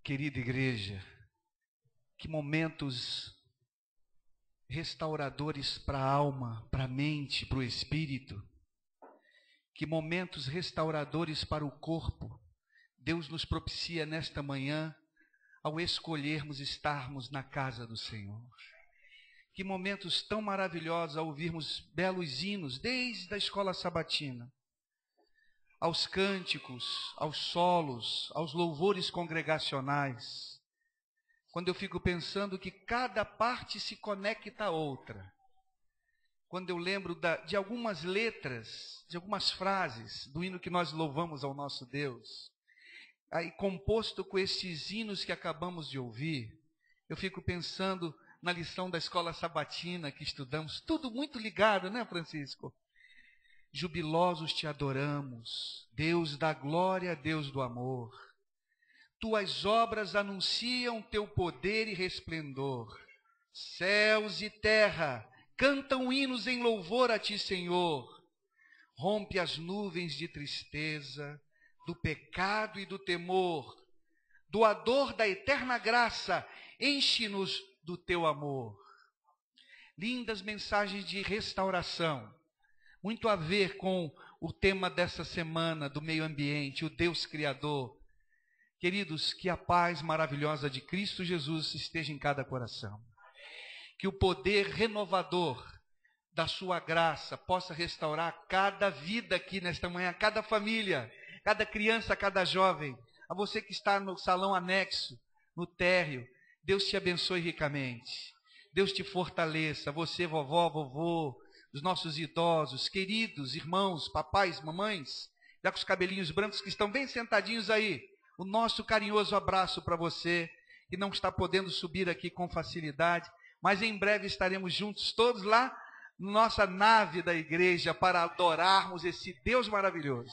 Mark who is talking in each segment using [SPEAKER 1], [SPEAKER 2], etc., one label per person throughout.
[SPEAKER 1] Querida igreja, que momentos restauradores para a alma, para a mente, para o espírito, que momentos restauradores para o corpo, Deus nos propicia nesta manhã, ao escolhermos estarmos na casa do Senhor. Que momentos tão maravilhosos ao ouvirmos belos hinos, desde a escola sabatina, aos cânticos, aos solos, aos louvores congregacionais, quando eu fico pensando que cada parte se conecta à outra, quando eu lembro de algumas letras, de algumas frases do hino que nós louvamos ao nosso Deus, aí composto com esses hinos que acabamos de ouvir, eu fico pensando na lição da escola sabatina que estudamos, tudo muito ligado, né, Francisco? Jubilosos te adoramos, Deus da glória, Deus do amor. Tuas obras anunciam teu poder e resplendor. Céus e terra cantam hinos em louvor a ti, Senhor. Rompe as nuvens de tristeza, do pecado e do temor. Doador da eterna graça, enche-nos do teu amor. Lindas mensagens de restauração. Muito a ver com o tema dessa semana do meio ambiente, o Deus Criador. Queridos, que a paz maravilhosa de Cristo Jesus esteja em cada coração. Que o poder renovador da sua graça possa restaurar cada vida aqui nesta manhã, cada família, cada criança, cada jovem. A você que está no salão anexo, no térreo, Deus te abençoe ricamente. Deus te fortaleça, você, vovó, vovô, os nossos idosos, queridos, irmãos, papais, mamães, já com os cabelinhos brancos que estão bem sentadinhos aí, o nosso carinhoso abraço para você, que não está podendo subir aqui com facilidade, mas em breve estaremos juntos todos lá, na nossa nave da igreja, para adorarmos esse Deus maravilhoso.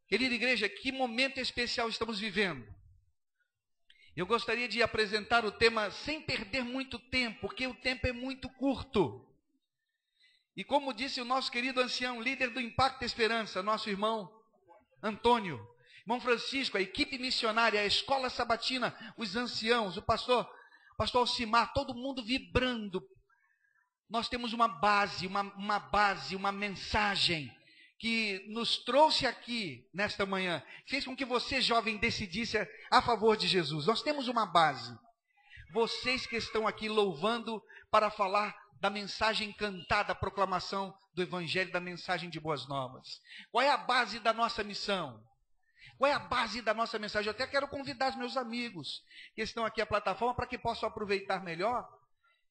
[SPEAKER 1] Querida igreja, que momento especial estamos vivendo. Eu gostaria de apresentar o tema sem perder muito tempo, porque o tempo é muito curto. E como disse o nosso querido ancião, líder do Impacto Esperança, nosso irmão Antônio, irmão Francisco, a equipe missionária, a escola sabatina, os anciãos, o pastor Alcimar, todo mundo vibrando. Nós temos uma base, uma mensagem que nos trouxe aqui nesta manhã, fez com que você, jovem, decidisse a favor de Jesus. Nós temos uma base. Vocês que estão aqui louvando para falar da mensagem cantada, a proclamação do Evangelho, da mensagem de boas novas. Qual é a base da nossa missão? Qual é a base da nossa mensagem? Eu até quero convidar os meus amigos que estão aqui à plataforma para que possam aproveitar melhor,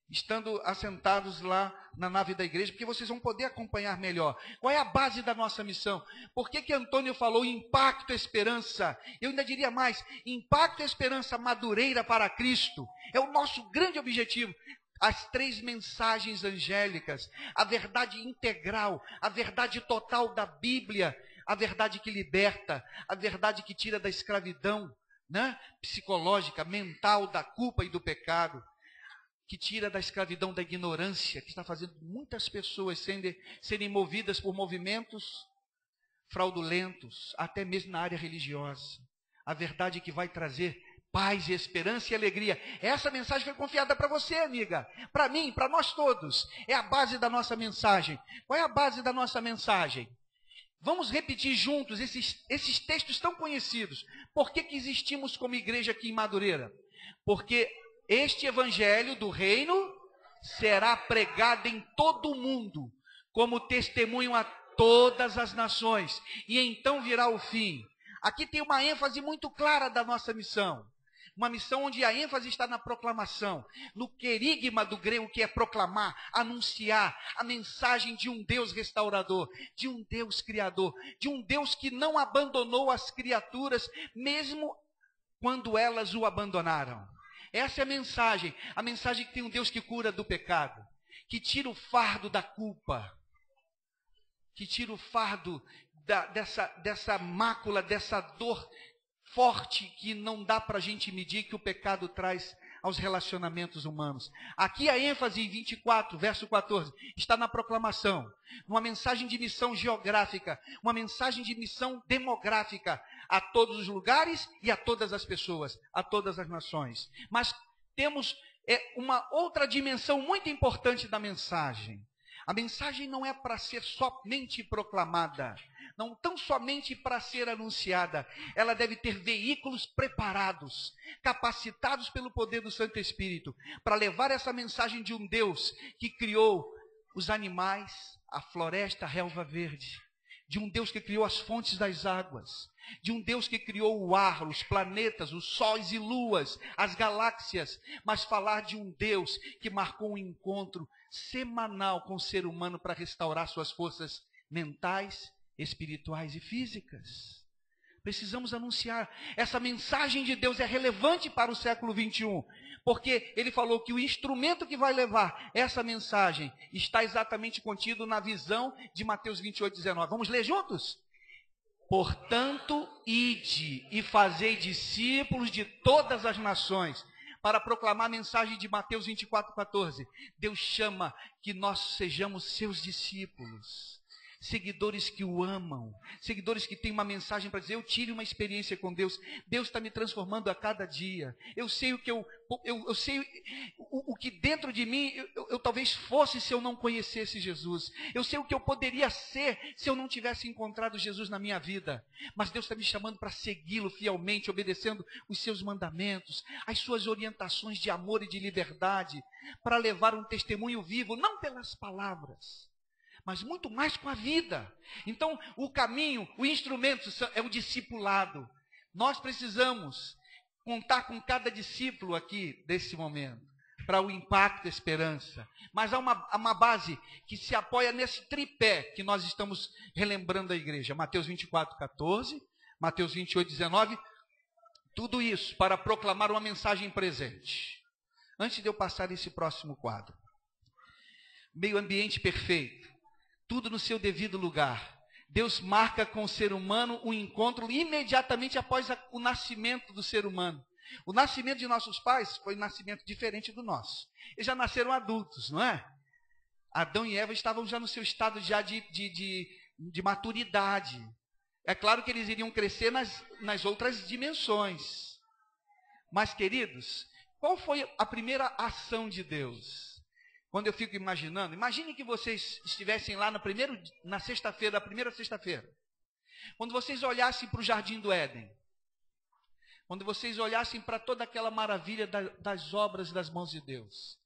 [SPEAKER 1] estando assentados lá na nave da igreja, porque vocês vão poder acompanhar melhor. Qual é a base da nossa missão? Por que Antônio falou impacto, esperança? Eu ainda diria mais, impacto, esperança, madureira para Cristo. É o nosso grande objetivo. As três mensagens angélicas, a verdade integral, a verdade total da Bíblia, a verdade que liberta, a verdade que tira da escravidão, né, psicológica, mental, da culpa e do pecado, que tira da escravidão da ignorância, que está fazendo muitas pessoas serem movidas por movimentos fraudulentos, até mesmo na área religiosa. A verdade que vai trazer paz, esperança e alegria. Essa mensagem foi confiada para você, amiga, para mim, para nós todos. É a base da nossa mensagem. Qual é a base da nossa mensagem? Vamos repetir juntos esses textos tão conhecidos. Por que existimos como igreja aqui em Madureira? Porque este evangelho do reino será pregado em todo o mundo, como testemunho a todas as nações, e então virá o fim. Aqui tem uma ênfase muito clara da nossa missão. Uma missão onde a ênfase está na proclamação, no querigma do grego, que é proclamar, anunciar a mensagem de um Deus restaurador, de um Deus criador, de um Deus que não abandonou as criaturas, mesmo quando elas o abandonaram. Essa é a mensagem que tem um Deus que cura do pecado, que tira o fardo da culpa, que tira o fardo dessa mácula, dessa dor forte que não dá para a gente medir, que o pecado traz aos relacionamentos humanos. Aqui a ênfase em 24, verso 14, está na proclamação, uma mensagem de missão geográfica, uma mensagem de missão demográfica, a todos os lugares e a todas as pessoas, a todas as nações. Mas temos uma outra dimensão muito importante da mensagem. A mensagem não é para ser somente proclamada, não tão somente para ser anunciada. Ela deve ter veículos preparados, capacitados pelo poder do Santo Espírito, para levar essa mensagem de um Deus que criou os animais, a floresta, a relva verde, de um Deus que criou as fontes das águas, de um Deus que criou o ar, os planetas, os sóis e luas, as galáxias, mas falar de um Deus que marcou um encontro semanal com o ser humano para restaurar suas forças mentais, espirituais e físicas. Precisamos anunciar. Essa mensagem de Deus é relevante para o século 21, porque ele falou que o instrumento que vai levar essa mensagem está exatamente contido na visão de Mateus 28, 19. Vamos ler juntos? Portanto, ide e fazei discípulos de todas as nações, para proclamar a mensagem de Mateus 24, 14. Deus chama que nós sejamos seus discípulos, seguidores que o amam, seguidores que têm uma mensagem para dizer: eu tive uma experiência com Deus, Deus está me transformando a cada dia, eu sei o que eu sei o que dentro de mim eu talvez fosse se eu não conhecesse Jesus, eu sei o que eu poderia ser se eu não tivesse encontrado Jesus na minha vida, mas Deus está me chamando para segui-lo fielmente, obedecendo os seus mandamentos, as suas orientações de amor e de liberdade, para levar um testemunho vivo, não pelas palavras, mas muito mais com a vida. Então, o caminho, o instrumento é o discipulado. Nós precisamos contar com cada discípulo aqui desse momento, para o impacto e esperança. Mas há uma base que se apoia nesse tripé que nós estamos relembrando a igreja. Mateus 24, 14, Mateus 28, 19. Tudo isso para proclamar uma mensagem presente. Antes de eu passar esse próximo quadro. Meio ambiente perfeito. Tudo no seu devido lugar. Deus marca com o ser humano um encontro imediatamente após o nascimento do ser humano. O nascimento de nossos pais foi um nascimento diferente do nosso. Eles já nasceram adultos, não é? Adão e Eva estavam já no seu estado já de maturidade. É claro que eles iriam crescer nas outras dimensões. Mas, queridos, qual foi a primeira ação de Deus? Quando eu fico imaginando, imagine que vocês estivessem lá na sexta-feira, a primeira sexta-feira. Quando vocês olhassem para o Jardim do Éden. Quando vocês olhassem para toda aquela maravilha das obras das mãos de Deus.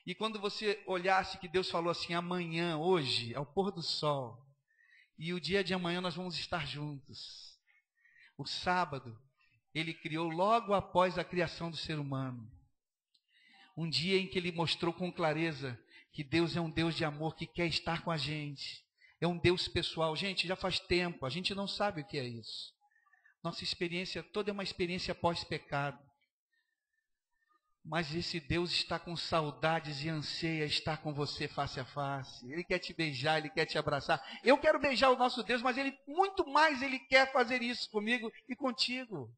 [SPEAKER 1] E quando você olhasse que Deus falou assim: amanhã, hoje, ao pôr do sol, e o dia de amanhã nós vamos estar juntos. O sábado, Ele criou logo após a criação do ser humano. Um dia em que Ele mostrou com clareza que Deus é um Deus de amor que quer estar com a gente. É um Deus pessoal. Gente, já faz tempo, a gente não sabe o que é isso. Nossa experiência toda é uma experiência pós-pecado. Mas esse Deus está com saudades e anseia estar com você face a face. Ele quer te beijar, Ele quer te abraçar. Eu quero beijar o nosso Deus, mas muito mais Ele quer fazer isso comigo e contigo.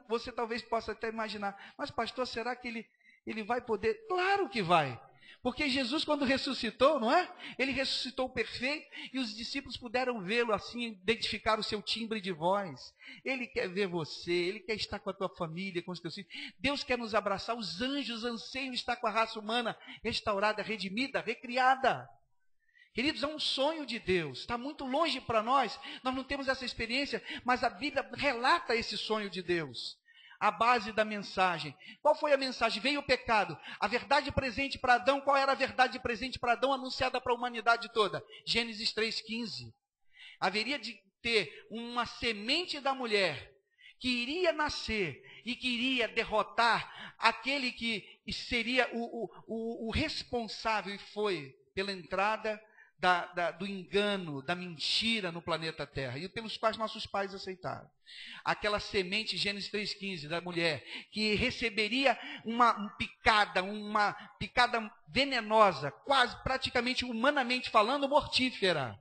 [SPEAKER 1] Você talvez possa até imaginar: mas pastor, será que Ele vai poder? Claro que vai. Porque Jesus, quando ressuscitou, não é? Ele ressuscitou perfeito e os discípulos puderam vê-lo assim, identificar o seu timbre de voz. Ele quer ver você, Ele quer estar com a tua família, com os teus filhos. Deus quer nos abraçar, os anjos anseiam estar com a raça humana restaurada, redimida, recriada. Queridos, é um sonho de Deus, está muito longe para nós não temos essa experiência, mas a Bíblia relata esse sonho de Deus. A base da mensagem. Qual foi a mensagem? Veio o pecado. A verdade presente para Adão, qual era a verdade presente para Adão anunciada para a humanidade toda? Gênesis 3,15. Haveria de ter uma semente da mulher que iria nascer e que iria derrotar aquele que seria o responsável, e foi pela entrada do engano, da mentira no planeta Terra, e pelos quais nossos pais aceitaram. Aquela semente, Gênesis 3,15, da mulher, que receberia uma picada venenosa, quase, praticamente, humanamente falando, mortífera,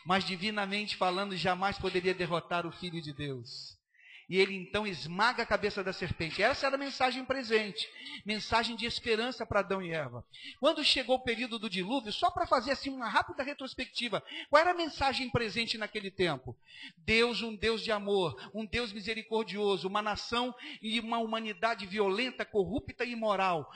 [SPEAKER 1] mas divinamente falando, jamais poderia derrotar o Filho de Deus. E ele então esmaga a cabeça da serpente. Essa era a mensagem presente. Mensagem de esperança para Adão e Eva. Quando chegou o período do dilúvio, só para fazer assim uma rápida retrospectiva, qual era a mensagem presente naquele tempo? Deus, um Deus de amor, um Deus misericordioso, uma nação e uma humanidade violenta, corrupta e imoral.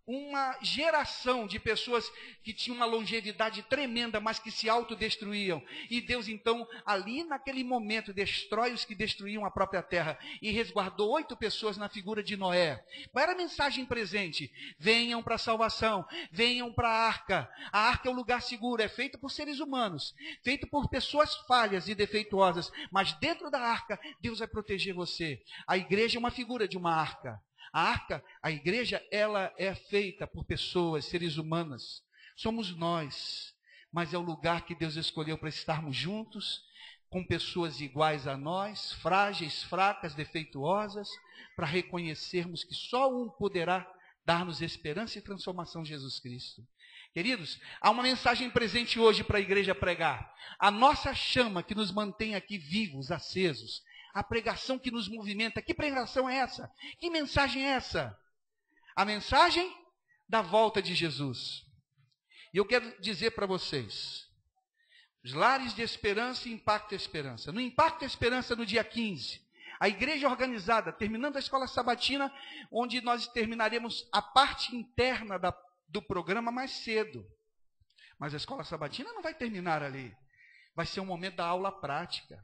[SPEAKER 1] Uma geração de pessoas que tinham uma longevidade tremenda, mas que se autodestruíam. E Deus, então, ali naquele momento, destrói os que destruíam a própria terra. E resguardou 8 pessoas na figura de Noé. Qual era a mensagem presente? Venham para a salvação, venham para a arca. A arca é um lugar seguro, é feito por seres humanos, feito por pessoas falhas e defeituosas. Mas dentro da arca, Deus vai proteger você. A igreja é uma figura de uma arca. A arca, a igreja, ela é feita por pessoas, seres humanos. Somos nós, mas é o lugar que Deus escolheu para estarmos juntos, com pessoas iguais a nós, frágeis, fracas, defeituosas, para reconhecermos que só um poderá dar-nos esperança e transformação, Jesus Cristo. Queridos, há uma mensagem presente hoje para a igreja pregar. A nossa chama que nos mantém aqui vivos, acesos. A pregação que nos movimenta. Que pregação é essa? Que mensagem é essa? A mensagem da volta de Jesus. E eu quero dizer para vocês, os lares de esperança e Impacto Esperança. No Impacto Esperança, no dia 15, a igreja organizada, terminando a escola sabatina, onde nós terminaremos a parte interna do programa mais cedo. Mas a escola sabatina não vai terminar ali. Vai ser um momento da aula prática.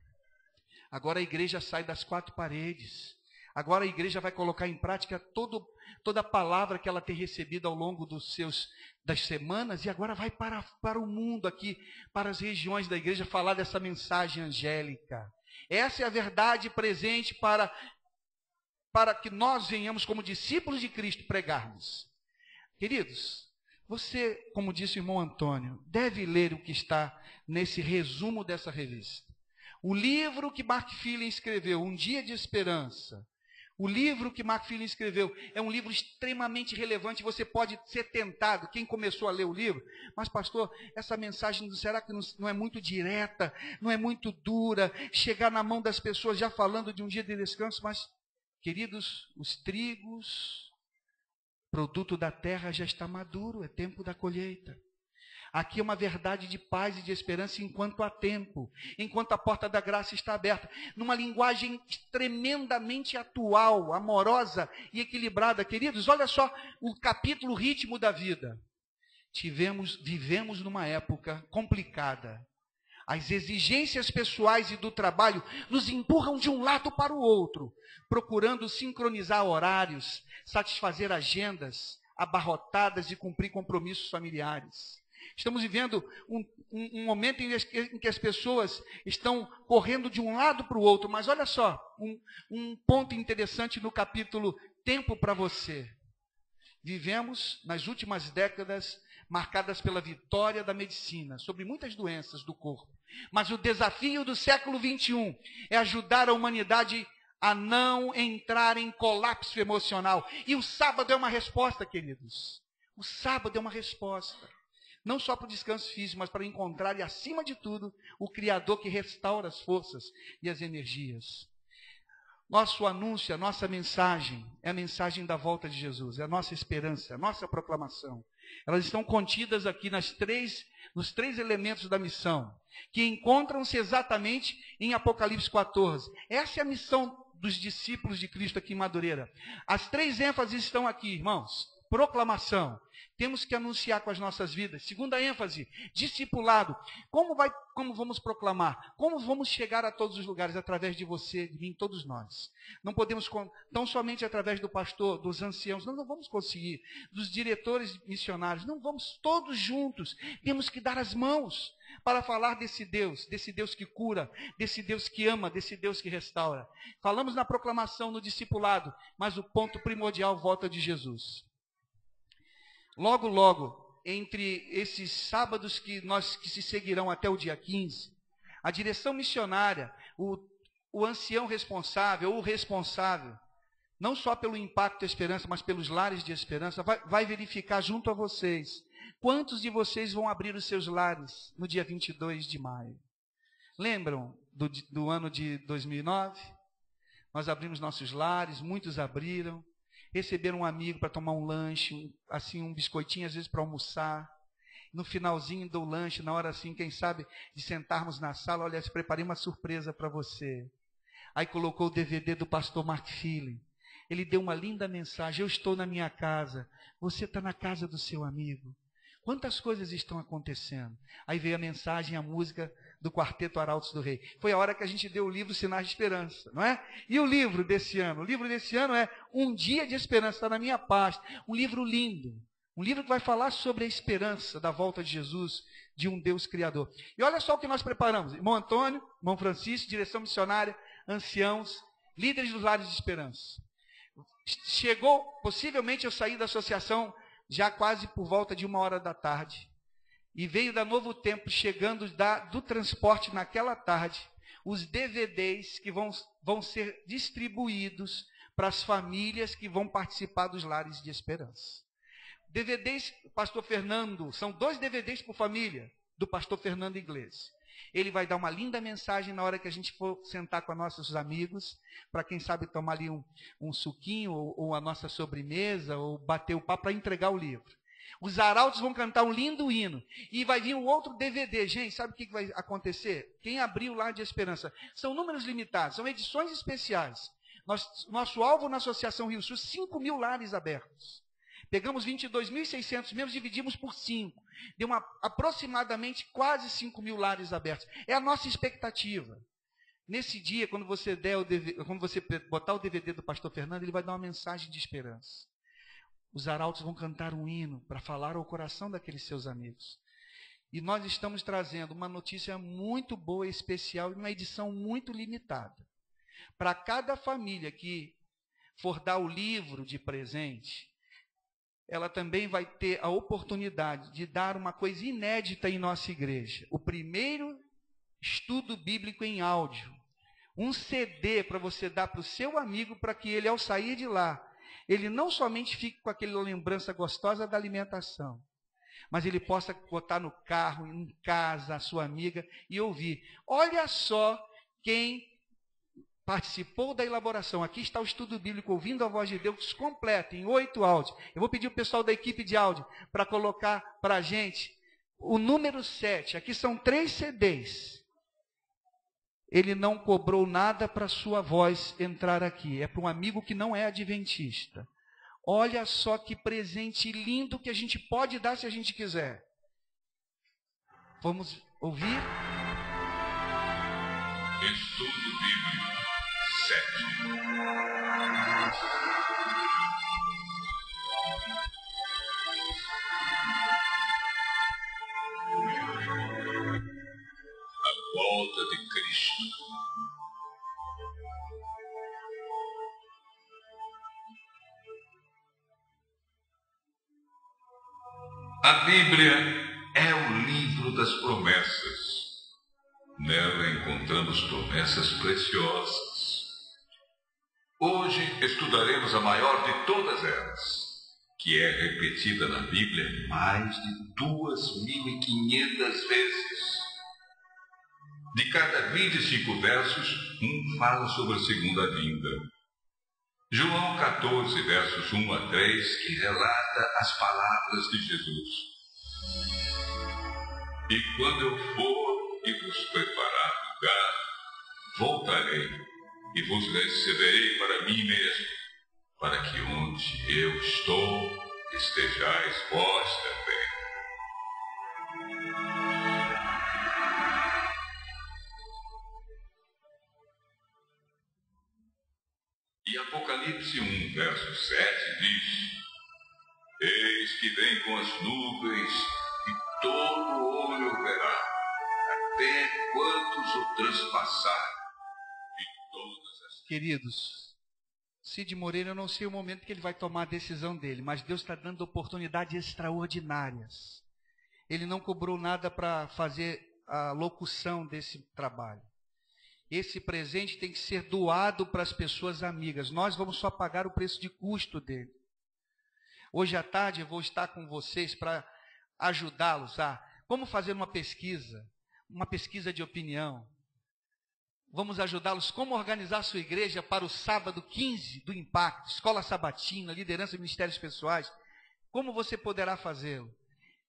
[SPEAKER 1] Agora a igreja sai das 4 paredes. Agora a igreja vai colocar em prática toda a palavra que ela tem recebido ao longo das semanas. E agora vai para o mundo aqui, para as regiões da igreja, falar dessa mensagem angélica. Essa é a verdade presente para que nós venhamos como discípulos de Cristo pregarmos. Queridos, você, como disse o irmão Antônio, deve ler o que está nesse resumo dessa revista. O livro que Mark Fillion escreveu, Um Dia de Esperança. O livro que Mark Fillion escreveu é um livro extremamente relevante. Você pode ser tentado, quem começou a ler o livro, mas pastor, essa mensagem, será que não é muito direta, não é muito dura, chegar na mão das pessoas já falando de um dia de descanso? Mas, queridos, os trigos, produto da terra já está maduro, é tempo da colheita. Aqui é uma verdade de paz e de esperança enquanto há tempo, enquanto a porta da graça está aberta, numa linguagem tremendamente atual, amorosa e equilibrada. Queridos, olha só o capítulo Ritmo da Vida. Vivemos numa época complicada. As exigências pessoais e do trabalho nos empurram de um lado para o outro, procurando sincronizar horários, satisfazer agendas abarrotadas e cumprir compromissos familiares. Estamos vivendo um momento em que as pessoas estão correndo de um lado para o outro. Mas olha só, um ponto interessante no capítulo Tempo para Você. Vivemos nas últimas décadas marcadas pela vitória da medicina sobre muitas doenças do corpo. Mas o desafio do século 21 é ajudar a humanidade a não entrar em colapso emocional. E o sábado é uma resposta, queridos. O sábado é uma resposta. Não só para o descanso físico, mas para encontrar, e acima de tudo, o Criador que restaura as forças e as energias. Nosso anúncio, a nossa mensagem, é a mensagem da volta de Jesus, é a nossa esperança, a nossa proclamação. Elas estão contidas aqui nos três elementos da missão, que encontram-se exatamente em Apocalipse 14. Essa é a missão dos discípulos de Cristo aqui em Madureira. As 3 ênfases estão aqui, irmãos. Proclamação. Temos que anunciar com as nossas vidas. Segunda ênfase, discipulado. Como vamos proclamar? Como vamos chegar a todos os lugares? Através de você, de mim, todos nós. Não podemos, tão somente através do pastor, dos anciãos. Não vamos conseguir. Dos diretores missionários. Não vamos todos juntos. Temos que dar as mãos para falar desse Deus que cura, desse Deus que ama, desse Deus que restaura. Falamos na proclamação, no discipulado, mas o ponto primordial, volta de Jesus. Logo, logo, entre esses sábados que se seguirão até o dia 15, a direção missionária, o ancião responsável, ou o responsável, não só pelo Impacto Esperança, mas pelos lares de esperança, vai verificar junto a vocês quantos de vocês vão abrir os seus lares no dia 22 de maio. Lembram do ano de 2009? Nós abrimos nossos lares, muitos abriram, receberam um amigo para tomar um lanche, assim, um biscoitinho, às vezes para almoçar. No finalzinho do lanche, na hora assim, quem sabe, de sentarmos na sala, olha, preparei uma surpresa para você. Aí colocou o DVD do pastor Mark Feeling. Ele deu uma linda mensagem: eu estou na minha casa, você está na casa do seu amigo. Quantas coisas estão acontecendo? Aí veio a mensagem, a música do Quarteto Arautos do Rei. Foi a hora que a gente deu o livro Sinais de Esperança, não é? E o livro desse ano? O livro desse ano é Um Dia de Esperança, está na minha pasta. Um livro lindo. Um livro que vai falar sobre a esperança da volta de Jesus, de um Deus Criador. E olha só o que nós preparamos. Irmão Antônio, irmão Francisco, direção missionária, anciãos, líderes dos lares de esperança. Chegou, possivelmente eu saí da associação já quase por volta de 1h da tarde. E veio da Novo Tempo, chegando do transporte naquela tarde, os DVDs que vão ser distribuídos para as famílias que vão participar dos lares de esperança. DVDs, pastor Fernando, são 2 DVDs por família, do pastor Fernando Iglesias. Ele vai dar uma linda mensagem na hora que a gente for sentar com nossos amigos, para quem sabe tomar ali um suquinho, ou a nossa sobremesa, ou bater o papo para entregar o livro. Os arautos vão cantar um lindo hino, e vai vir um outro DVD. Gente, sabe o que vai acontecer? Quem abriu lá de esperança? São números limitados, são edições especiais. Nosso alvo na Associação Rio Sul, 5.000 lares abertos. Pegamos 22.600 membros, dividimos por 5. Deu aproximadamente quase 5.000 lares abertos. É a nossa expectativa. Nesse dia, quando você botar o DVD do pastor Fernando, ele vai dar uma mensagem de esperança. Os arautos vão cantar um hino para falar ao coração daqueles seus amigos. E nós estamos trazendo uma notícia muito boa, especial, e uma edição muito limitada. Para cada família que for dar o livro de presente, ela também vai ter a oportunidade de dar uma coisa inédita em nossa igreja. O primeiro estudo bíblico em áudio. Um CD para você dar para o seu amigo, para que ele, ao sair de lá, ele não somente fique com aquela lembrança gostosa da alimentação, mas ele possa botar no carro, em casa, a sua amiga, e ouvir. Olha só quem participou da elaboração. Aqui está o estudo bíblico, ouvindo a voz de Deus, completo, em 8 áudios. Eu vou pedir o pessoal da equipe de áudio para colocar para a gente o número 7. Aqui são 3 CDs. Ele não cobrou nada para a sua voz entrar aqui. É para um amigo que não é adventista. Olha só que presente lindo que a gente pode dar se a gente quiser. Vamos ouvir?
[SPEAKER 2] Estudo Bíblico 7. A volta de Cristo. A Bíblia é o livro das promessas. Nela encontramos promessas preciosas. Hoje estudaremos a maior de todas elas, que é repetida na Bíblia mais de 2.500 vezes. De cada 25 versos, um fala sobre a segunda vinda. João 14, versos 1 a 3, que relata as palavras de Jesus. E quando eu for e vos preparar lugar, voltarei e vos receberei para mim mesmo, para que onde eu estou, estejais vós também. E Apocalipse 1, verso 7 diz: Eis que vem com as nuvens, e todo olho verá, até quantos o transpassarem, e todas as...
[SPEAKER 1] Queridos, Cid Moreira, eu não sei o momento que ele vai tomar a decisão dele, mas Deus está dando oportunidades extraordinárias. Ele não cobrou nada para fazer a locução desse trabalho. Esse presente tem que ser doado para as pessoas amigas. Nós vamos só pagar o preço de custo dele. Hoje à tarde eu vou estar com vocês para ajudá-los a como fazer uma pesquisa de opinião. Vamos ajudá-los como organizar sua igreja para o sábado 15 do Impacto, escola sabatina, liderança de ministérios pessoais. Como você poderá fazê-lo?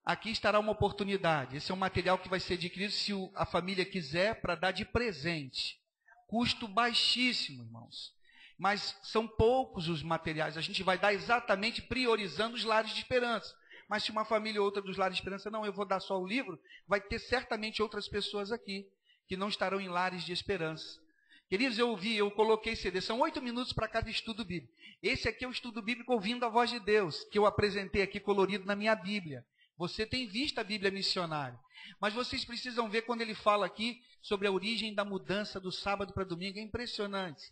[SPEAKER 1] Aqui estará uma oportunidade. Esse é um material que vai ser adquirido se a família quiser para dar de presente. Custo baixíssimo, irmãos. Mas são poucos os materiais. A gente vai dar exatamente priorizando os lares de esperança. Mas se uma família ou outra dos lares de esperança, não, eu vou dar só o livro, vai ter certamente outras pessoas aqui que não estarão em lares de esperança. Queridos, eu coloquei CD, são 8 minutos para cada estudo bíblico. Esse aqui é o estudo bíblico ouvindo a voz de Deus, que eu apresentei aqui colorido na minha Bíblia. Você tem visto a Bíblia missionária. Mas vocês precisam ver quando ele fala aqui sobre a origem da mudança do sábado para domingo. É impressionante.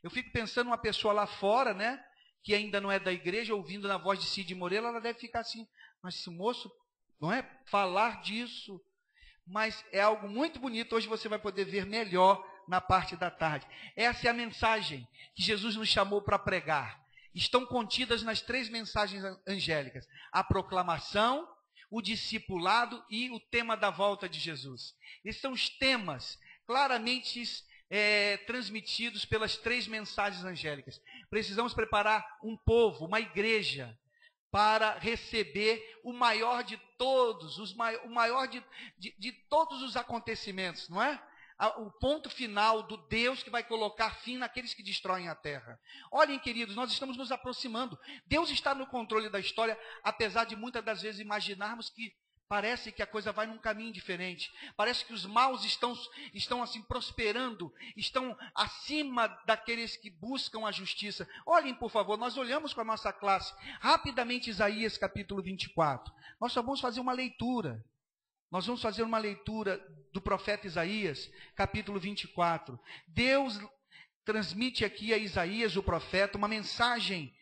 [SPEAKER 1] Eu fico pensando uma pessoa lá fora, né, que ainda não é da igreja, ouvindo na voz de Cid Moreira, ela deve ficar assim, mas esse moço, não é falar disso. Mas é algo muito bonito, hoje você vai poder ver melhor na parte da tarde. Essa é a mensagem que Jesus nos chamou para pregar. Estão contidas nas 3 mensagens angélicas: a proclamação, o discipulado e o tema da volta de Jesus. Esses são os temas claramente transmitidos pelas 3 mensagens angélicas. Precisamos preparar um povo, uma igreja, para receber o maior de todos, o maior de todos os acontecimentos, não é? O ponto final do Deus que vai colocar fim naqueles que destroem a terra. Olhem, queridos, nós estamos nos aproximando. Deus está no controle da história, apesar de muitas das vezes imaginarmos que parece que a coisa vai num caminho diferente. Parece que os maus estão assim prosperando, estão acima daqueles que buscam a justiça. Olhem, por favor, nós olhamos com a nossa classe rapidamente Isaías capítulo 24. Nós só vamos fazer uma leitura. Nós vamos fazer uma leitura do profeta Isaías, capítulo 24. Deus transmite aqui a Isaías, o profeta, uma mensagem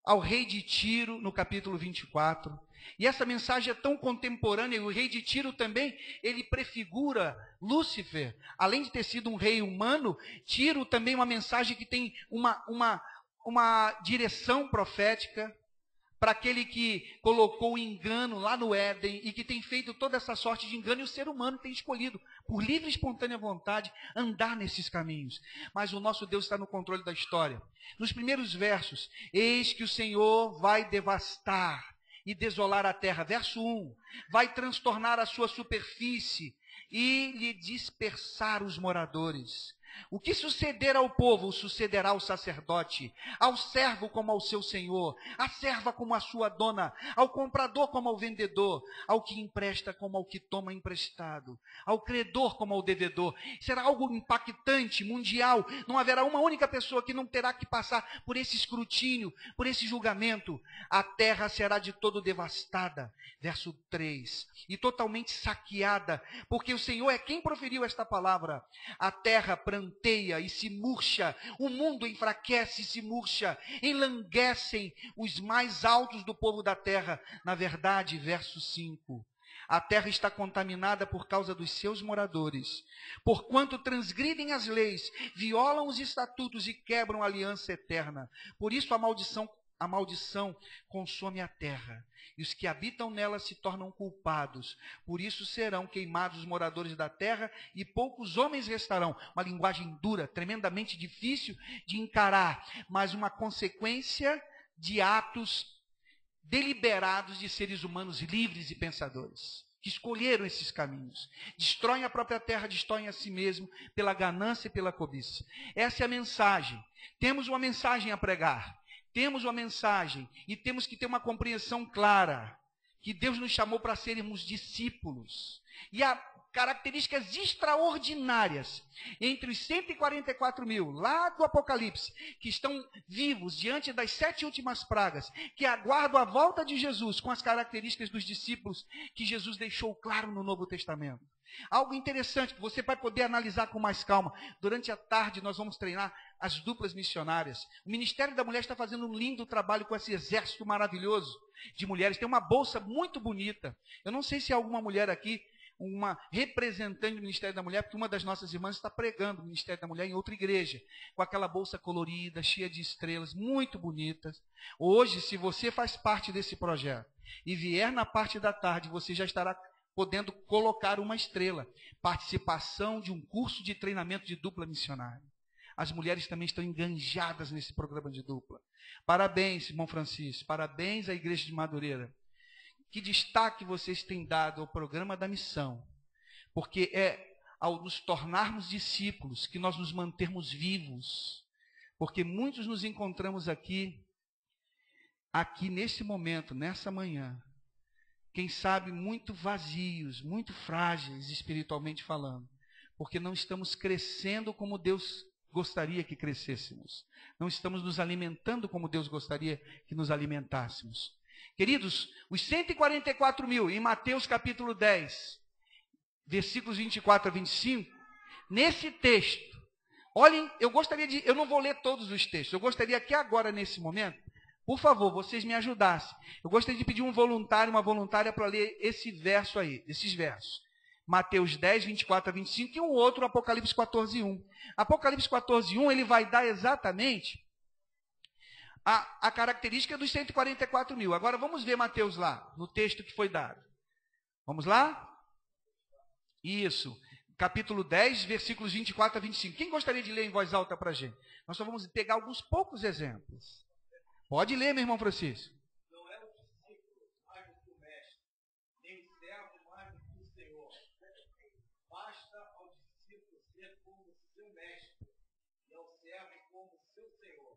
[SPEAKER 1] ao rei de Tiro, no capítulo 24. E essa mensagem é tão contemporânea, e o rei de Tiro também, ele prefigura Lúcifer. Além de ter sido um rei humano, Tiro também é uma mensagem que tem uma direção profética para aquele que colocou o engano lá no Éden e que tem feito toda essa sorte de engano, e o ser humano tem escolhido, por livre e espontânea vontade, andar nesses caminhos. Mas o nosso Deus está no controle da história. Nos primeiros versos, eis que o Senhor vai devastar e desolar a terra. Verso 1, vai transtornar a sua superfície e lhe dispersar os moradores. O que suceder ao povo, sucederá ao sacerdote, ao servo como ao seu senhor, à serva como à sua dona, ao comprador como ao vendedor, ao que empresta como ao que toma emprestado, ao credor como ao devedor. Será algo impactante, mundial. Não haverá uma única pessoa que não terá que passar por esse escrutínio, por esse julgamento. A terra será de todo devastada. Verso 3. E totalmente saqueada, porque o Senhor é quem proferiu esta palavra. A terra pranteia e se murcha, o mundo enfraquece e se murcha, enlanguecem os mais altos do povo da terra. Na verdade, verso 5, a terra está contaminada por causa dos seus moradores, porquanto transgridem as leis, violam os estatutos e quebram a aliança eterna. Por isso a maldição consome a terra, e os que habitam nela se tornam culpados. Por isso serão queimados os moradores da terra, e poucos homens restarão. Uma linguagem dura, tremendamente difícil de encarar, mas uma consequência de atos deliberados de seres humanos livres e pensadores, que escolheram esses caminhos. Destroem a própria terra, destroem a si mesmo, pela ganância e pela cobiça. Essa é a mensagem. Temos uma mensagem a pregar. Temos uma mensagem e temos que ter uma compreensão clara que Deus nos chamou para sermos discípulos. E há características extraordinárias entre os 144 mil, lá do Apocalipse, que estão vivos diante das 7 últimas pragas, que aguardam a volta de Jesus, com as características dos discípulos que Jesus deixou claro no Novo Testamento. Algo interessante que você vai poder analisar com mais calma. Durante a tarde nós vamos treinar as duplas missionárias. O Ministério da Mulher está fazendo um lindo trabalho com esse exército maravilhoso de mulheres. Tem uma bolsa muito bonita. Eu não sei se há alguma mulher aqui, uma representante do Ministério da Mulher, porque uma das nossas irmãs está pregando o Ministério da Mulher em outra igreja, com aquela bolsa colorida, cheia de estrelas, muito bonitas. Hoje, se você faz parte desse projeto e vier na parte da tarde, você já estará podendo colocar uma estrela. Participação de um curso de treinamento de dupla missionária. As mulheres também estão enganjadas nesse programa de dupla. Parabéns, irmão Francisco. Parabéns à Igreja de Madureira. Que destaque vocês têm dado ao programa da missão. Porque é ao nos tornarmos discípulos que nós nos mantermos vivos. Porque muitos nos encontramos aqui nesse momento, nessa manhã, quem sabe muito vazios, muito frágeis espiritualmente falando, porque não estamos crescendo como Deus gostaria que crescêssemos. Não estamos nos alimentando como Deus gostaria que nos alimentássemos. Queridos, os 144 mil, em Mateus capítulo 10, versículos 24 a 25, nesse texto, olhem, eu não vou ler todos os textos, eu gostaria que agora, nesse momento, por favor, vocês me ajudassem. Eu gostaria de pedir um voluntário, uma voluntária para ler esse verso aí, esses versos. Mateus 10, 24 a 25 e um outro, Apocalipse 14, 1. Apocalipse 14, 1, ele vai dar exatamente a característica dos 144 mil. Agora vamos ver Mateus lá, no texto que foi dado. Vamos lá? Isso. Capítulo 10, versículos 24 a 25. Quem gostaria de ler em voz alta para a gente? Nós só vamos pegar alguns poucos exemplos. Pode ler, meu irmão Francisco.
[SPEAKER 3] Não é o discípulo mais do que o mestre, nem o servo mais do que o Senhor. Basta ao discípulo ser como seu mestre, e ao servo como seu Senhor.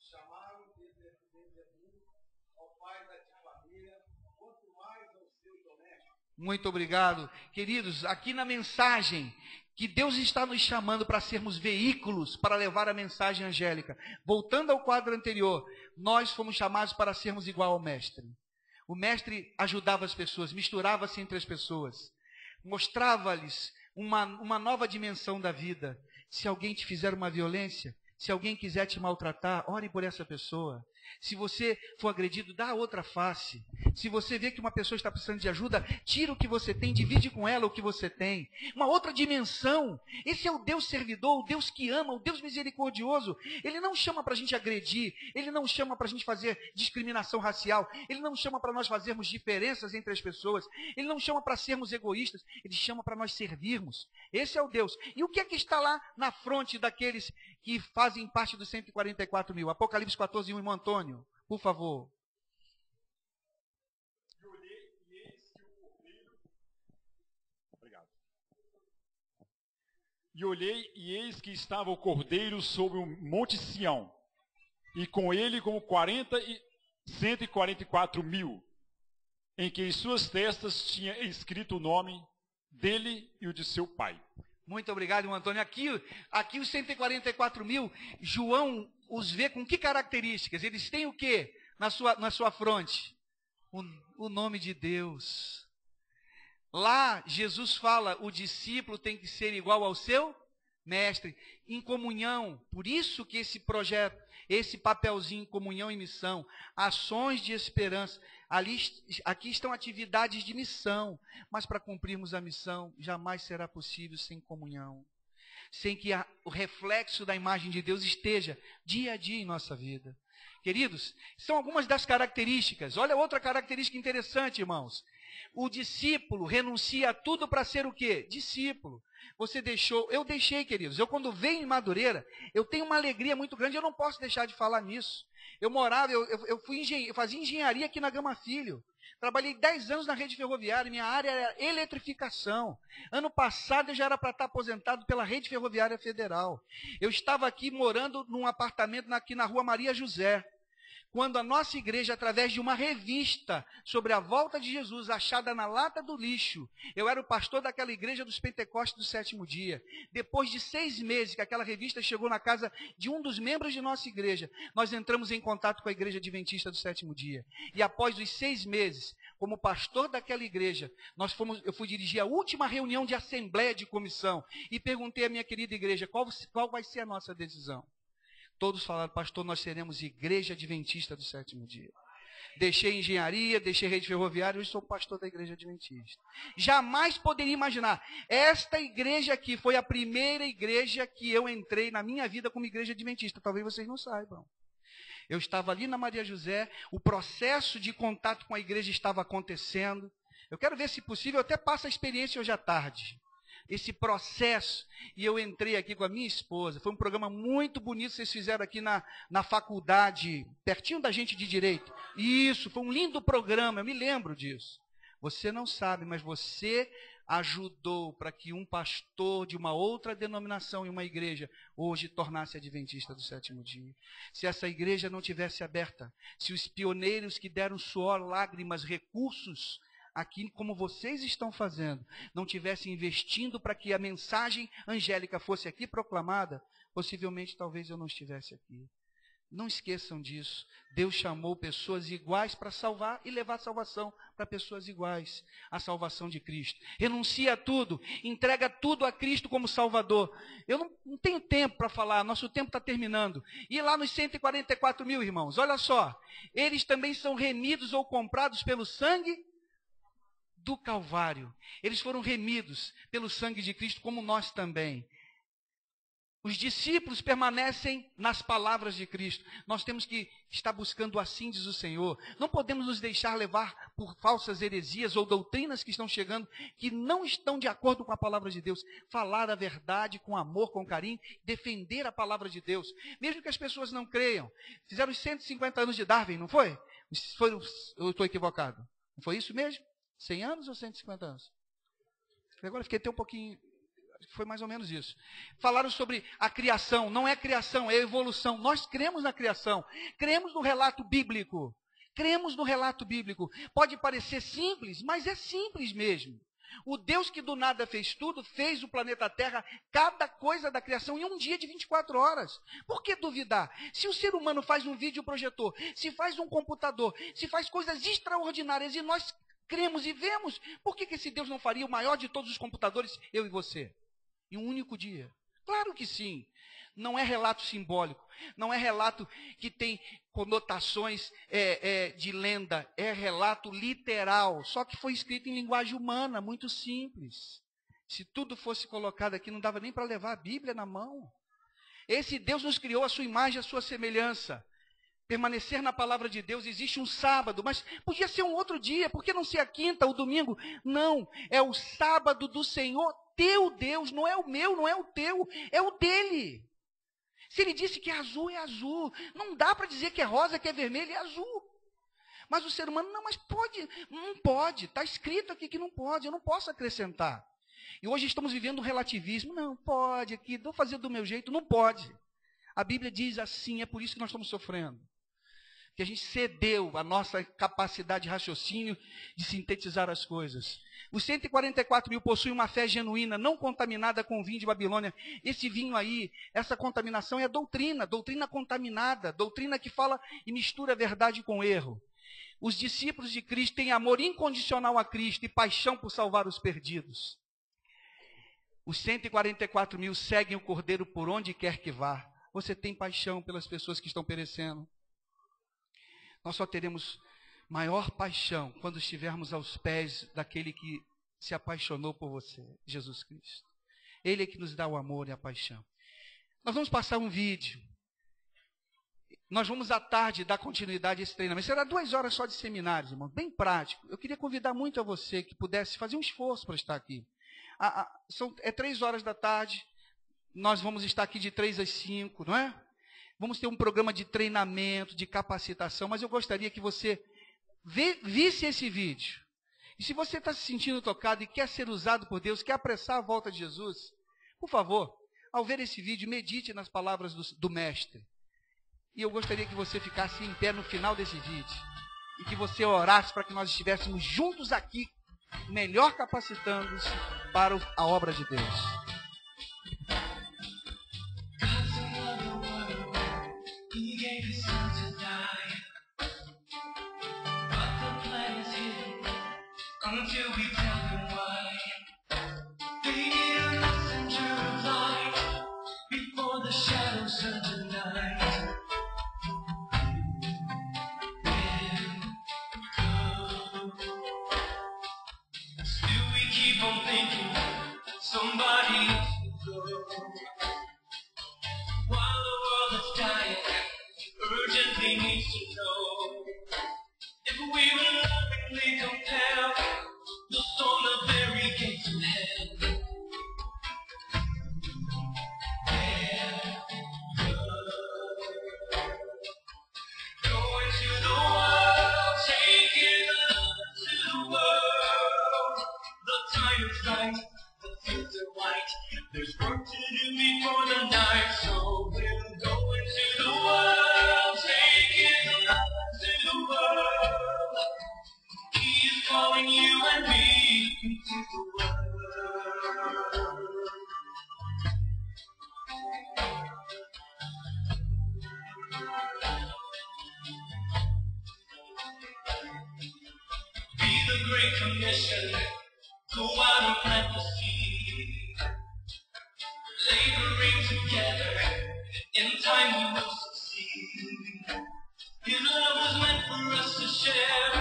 [SPEAKER 3] Chamaram de Beelzebul ao pai da família, quanto mais ao seu doméstico.
[SPEAKER 1] Muito obrigado. Queridos, aqui na mensagem que Deus está nos chamando para sermos veículos para levar a mensagem angélica. Voltando ao quadro anterior, nós fomos chamados para sermos igual ao mestre. O mestre ajudava as pessoas, misturava-se entre as pessoas, mostrava-lhes uma nova dimensão da vida. Se alguém te fizer uma violência, se alguém quiser te maltratar, ore por essa pessoa. Se você for agredido, dá a outra face. Se você vê que uma pessoa está precisando de ajuda, tira o que você tem, divide com ela o que você tem. Uma outra dimensão. Esse é o Deus servidor, o Deus que ama, o Deus misericordioso. Ele não chama para a gente agredir, ele não chama para a gente fazer discriminação racial, ele não chama para nós fazermos diferenças entre as pessoas, ele não chama para sermos egoístas, ele chama para nós servirmos. Esse é o Deus. E o que é que está lá na fronte daqueles que fazem parte dos 144 mil? Apocalipse 14, 1, irmão Antônio, por favor.
[SPEAKER 4] E olhei, e eis que estava o Cordeiro sobre o monte Sião, e com ele como 144 mil, em que em suas testas tinha escrito o nome dele e o de seu pai.
[SPEAKER 1] Muito obrigado, irmão Antônio. Aqui os 144 mil, João os vê com que características? Eles têm o quê na sua fronte? O nome de Deus. Lá, Jesus fala, o discípulo tem que ser igual ao seu mestre, em comunhão. Por isso que esse projeto, esse papelzinho, comunhão e missão, ações de esperança, aqui estão atividades de missão, mas para cumprirmos a missão, jamais será possível sem comunhão, sem que o reflexo da imagem de Deus esteja dia a dia em nossa vida. Queridos, são algumas das características. Olha outra característica interessante, irmãos. O discípulo renuncia a tudo para ser o quê? Discípulo. Eu deixei, queridos. Eu quando venho em Madureira, eu tenho uma alegria muito grande, eu não posso deixar de falar nisso. Eu fazia engenharia aqui na Gama Filho. Trabalhei 10 anos na rede ferroviária, minha área era eletrificação. Ano passado eu já era para estar aposentado pela Rede Ferroviária Federal. Eu estava aqui morando num apartamento aqui na rua Maria José. Quando a nossa igreja, através de uma revista sobre a volta de Jesus, achada na lata do lixo, eu era o pastor daquela igreja dos Pentecostes do 7º dia. Depois de 6 meses que aquela revista chegou na casa de um dos membros de nossa igreja, nós entramos em contato com a igreja adventista do 7º dia. E após os 6 meses, como pastor daquela igreja, eu fui dirigir a última reunião de assembleia de comissão e perguntei à minha querida igreja, qual vai ser a nossa decisão? Todos falaram, pastor, nós seremos igreja adventista do 7º dia. Deixei engenharia, deixei rede ferroviária, hoje sou pastor da igreja adventista. Jamais poderia imaginar. Esta igreja aqui foi a primeira igreja que eu entrei na minha vida como igreja adventista. Talvez vocês não saibam. Eu estava ali na Maria José, o processo de contato com a igreja estava acontecendo. Eu quero ver, se possível, até passa a experiência hoje à tarde. Esse processo. E eu entrei aqui com a minha esposa. Foi um programa muito bonito que vocês fizeram aqui na faculdade, pertinho da gente de Direito. Isso, foi um lindo programa, eu me lembro disso. Você não sabe, mas você ajudou para que um pastor de uma outra denominação em uma igreja hoje tornasse adventista do sétimo dia. Se essa igreja não tivesse aberta, se os pioneiros que deram suor, lágrimas, recursos, aqui como vocês estão fazendo, não tivessem investindo para que a mensagem angélica fosse aqui proclamada, possivelmente talvez eu não estivesse aqui. Não esqueçam disso. Deus chamou pessoas iguais para salvar e levar salvação para pessoas iguais. A salvação de Cristo. Renuncia a tudo, entrega tudo a Cristo como Salvador. Eu não tenho tempo para falar, nosso tempo está terminando. E lá nos 144 mil, irmãos, olha só. Eles também são remidos ou comprados pelo sangue do Calvário. Eles foram remidos pelo sangue de Cristo, como nós também. Os discípulos permanecem nas palavras de Cristo. Nós temos que estar buscando assim, diz o Senhor. Não podemos nos deixar levar por falsas heresias ou doutrinas que estão chegando, que não estão de acordo com a palavra de Deus. Falar a verdade com amor, com carinho, defender a palavra de Deus. Mesmo que as pessoas não creiam. Fizeram os 150 anos de Darwin, não foi? Eu estou equivocado. Não foi isso mesmo? 100 anos ou 150 anos? Agora fiquei até um pouquinho... Foi mais ou menos isso. Falaram sobre a criação. Não é criação, é evolução. Nós cremos na criação. Cremos no relato bíblico. Cremos no relato bíblico. Pode parecer simples, mas é simples mesmo. O Deus que do nada fez tudo, fez o planeta Terra, cada coisa da criação, em um dia de 24 horas. Por que duvidar? Se o ser humano faz um videoprojetor, se faz um computador, se faz coisas extraordinárias e nós cremos e vemos, por que esse Deus não faria o maior de todos os computadores, eu e você? Em um único dia? Claro que sim. Não é relato simbólico. Não é relato que tem conotações de lenda. É relato literal. Só que foi escrito em linguagem humana, muito simples. Se tudo fosse colocado aqui, não dava nem para levar a Bíblia na mão. Esse Deus nos criou a sua imagem, a sua semelhança. Permanecer na palavra de Deus, existe um sábado, mas podia ser um outro dia. Por que não ser a quinta ou domingo? Não, é o sábado do Senhor, teu Deus, não é o meu, não é o teu, é o dele. Se ele disse que é azul, é azul. Não dá para dizer que é rosa, que é vermelho, é azul. Mas o ser humano, não, mas pode, não pode. Está escrito aqui que não pode, eu não posso acrescentar. E hoje estamos vivendo um relativismo. Não, pode aqui, vou fazer do meu jeito, não pode. A Bíblia diz assim, é por isso que nós estamos sofrendo. Que a gente cedeu a nossa capacidade de raciocínio de sintetizar as coisas. Os 144 mil possuem uma fé genuína, não contaminada com o vinho de Babilônia. Esse vinho aí, essa contaminação é doutrina contaminada, doutrina que fala e mistura verdade com erro. Os discípulos de Cristo têm amor incondicional a Cristo e paixão por salvar os perdidos. Os 144 mil seguem o Cordeiro por onde quer que vá. Você tem paixão pelas pessoas que estão perecendo. Nós só teremos maior paixão quando estivermos aos pés daquele que se apaixonou por você, Jesus Cristo. Ele é que nos dá o amor e a paixão. Nós vamos passar um vídeo. Nós vamos à tarde dar continuidade a esse treinamento. Será 2 horas só de seminários, irmão, bem prático. Eu queria convidar muito a você que pudesse fazer um esforço para estar aqui. É 3 horas da tarde. Nós vamos estar aqui de 3 às 5, não é? Vamos ter um programa de treinamento, de capacitação, mas eu gostaria que você visse esse vídeo. E se você está se sentindo tocado e quer ser usado por Deus, quer apressar a volta de Jesus, por favor, ao ver esse vídeo, medite nas palavras do Mestre. E eu gostaria que você ficasse em pé no final desse vídeo. E que você orasse para que nós estivéssemos juntos aqui, melhor capacitando-nos para a obra de Deus.
[SPEAKER 5] He gave his son to die, but the plan is hidden until we tell him why. They need a messenger of light before the shadows turn to night. Still we keep on thinking somebody should go. While the world is dying, urgently needs to know if we will lovingly compel time is right, the fields are white. There's work to do before the night, so we'll go into the world, taking love to the world. He is calling you and me into the world. Be the great commission, go out and plant the seed. Laboring together, in time we will succeed. His love was meant for us to share,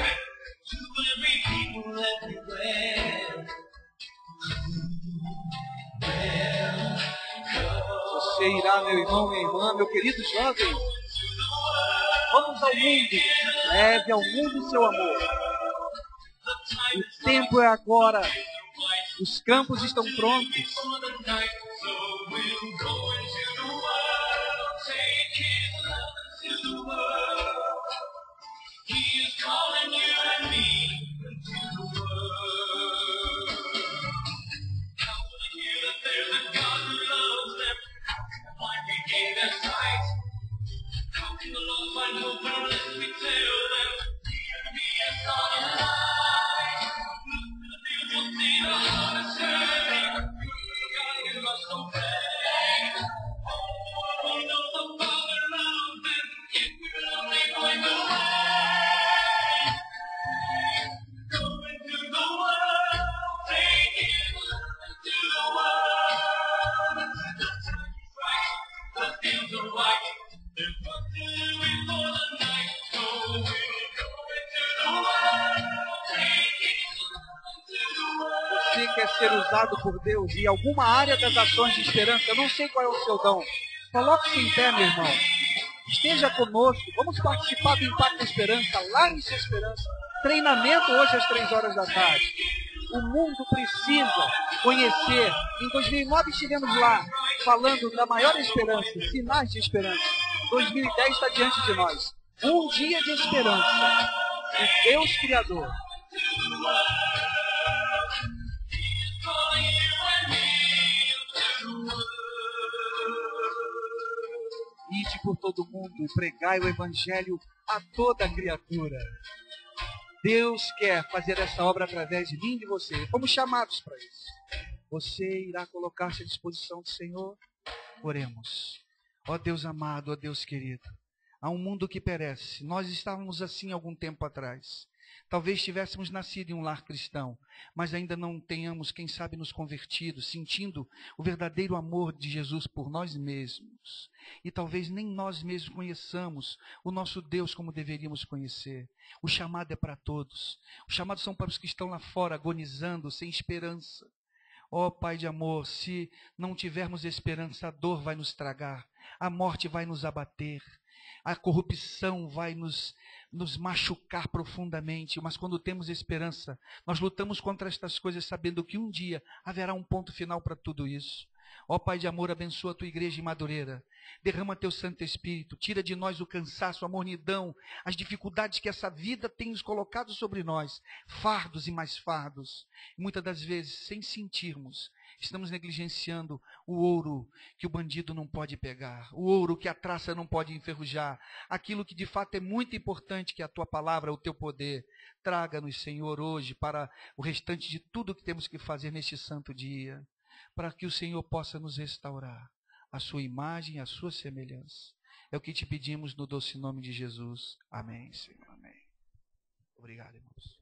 [SPEAKER 5] to every people everywhere.
[SPEAKER 1] Você irá, meu irmão, minha irmã, meu querido jovem. Vamos ao mundo. Leve ao mundo o seu amor. O tempo é agora. Os campos estão prontos.
[SPEAKER 5] How can the Lord find hope unless we tell them? Be a song of life. You'll see the heart is turning. God give us no faith. We know the Father loves them if we're only going the way. Go into the world, take it to the world. The time is right, the fields are white. There's work to do before the night, so we'll go into the world, taking love to the world.
[SPEAKER 1] Você quer ser usado por Deus em alguma área das ações de esperança? Eu não sei qual é o seu dom. Coloque-se em pé, meu irmão. Esteja conosco. Vamos participar do Impacto Esperança, lá em Sua Esperança. Treinamento hoje às 3 horas da tarde. O mundo precisa conhecer. Em 2009 estivemos lá, falando da maior esperança, sinais de esperança. 2010 está diante de nós. Um dia de esperança. O Deus Criador. Ide por todo mundo e pregai o Evangelho a toda criatura. Deus quer fazer essa obra através de mim e de você. Fomos chamados para isso. Você irá colocar-se à disposição do Senhor? Oremos. Ó Deus amado, ó Deus querido, há um mundo que perece. Nós estávamos assim algum tempo atrás. Talvez tivéssemos nascido em um lar cristão, mas ainda não tenhamos, quem sabe, nos convertido, sentindo o verdadeiro amor de Jesus por nós mesmos. E talvez nem nós mesmos conheçamos o nosso Deus como deveríamos conhecer. O chamado é para todos. Os chamados são para os que estão lá fora, agonizando, sem esperança. Ó Pai de amor, se não tivermos esperança, a dor vai nos tragar, a morte vai nos abater, a corrupção vai nos machucar profundamente. Mas quando temos esperança, nós lutamos contra estas coisas, sabendo que um dia haverá um ponto final para tudo isso. Ó Pai de amor, abençoa a Tua igreja em Madureira. Derrama Teu Santo Espírito, tira de nós o cansaço, a mornidão, as dificuldades que essa vida tem nos colocado sobre nós, fardos e mais fardos. E muitas das vezes, sem sentirmos, estamos negligenciando o ouro que o bandido não pode pegar, o ouro que a traça não pode enferrujar, aquilo que de fato é muito importante, que é a Tua palavra, o Teu poder. Traga-nos, Senhor, hoje para o restante de tudo que temos que fazer neste santo dia, para que o Senhor possa nos restaurar a Sua imagem, a Sua semelhança. É o que te pedimos no doce nome de Jesus. Amém, Senhor. Amém. Obrigado, irmãos.